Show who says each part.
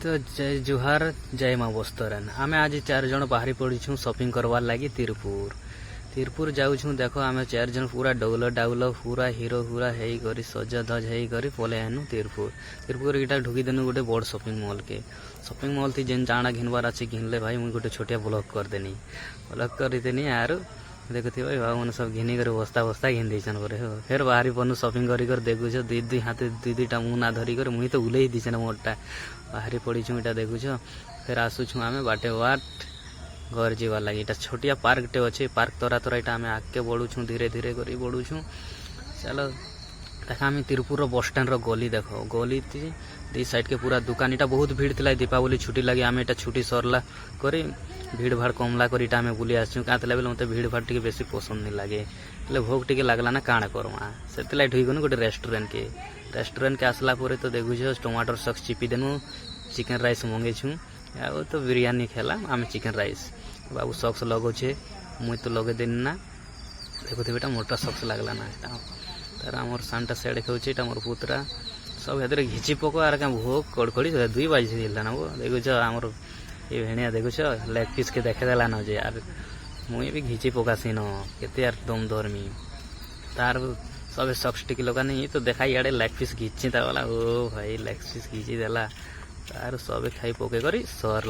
Speaker 1: तो जय जुहार जय माँ बस्तरन आम आज 4 जन बाहरी पड़ू शॉपिंग करवार लगी तिरपुर जाऊँ देख आम 4 जन पूरा डौल डाउल पूरा हीरो हुरा है सज धज है पले आनु तिरपुर इटा ढुकी देनु गोटे बड़ शॉपिंग मॉल थी जेन जाना घिनबार अच्छे घिनले भाई मुझे गोटे छोटिया ब्लॉक करदेनी आर देखुथि भाई भाव मैंने सब घिनी कर बस्ता बस्ता घिन देसन पर फिर बाहरी पनु शॉपिंग कर देखुछ दुई हाथ दुईटा मुँह ना धरिकर मुई तो उलई दीछे मोटा बाहरी पड़ीछू इटा देखुछ फिर आसुछु आमे बाटे बाट घर जीवार लगी इटा छोटिया पार्क टे अच्छे पार्क तोरा इटा आमे आगे बढ़ुछु धीरे धीरे कर बढ़ुछु चलो देखा आम तिरपुर बस स्टैंड गली देख गली दी साइड के पूरा दुकान इटा बहुत भीड़ थी दीपावली छुट्टी लगे आम इटा छुट्टी सरला कर भीड़ भाड़ कमला कर इटा आम बुली आसु क्या बेले मत भीड़ भाड़ टे बेसी पसंद नहीं लगे भोग टे लगला ना काण करमा से ढुईगनु गोटे रेस्टोरेंट के आसला तो देखुछ टमाटर सॉस चिपी देनु चिकेन राइस मंगेछु आ तो बिरयानी खेला आम चिकेन राइस बाबू सॉक्स लगौछे मुई तो लगे देनी ना देखुथे बेटा मोटा सॉक्स लगला ना तार आमर सानटा सेड खेचे मोर पुतरा सब हेतु घिची पको आर क्या भोग कड़खड़ी 2 बाजी ना वो देखुछ आमर ये भेणिया देखुछ लेग पीस के देखेदेला न जे यार मुई भी घिची पकासी न केते यार दम धर्मी तार सब सॉक्स टिकी लगा नहीं तो देखा इे लेग पीस घिची वाला ओ भाई लेग पीस घिची देला तार सब खाई पके करी सर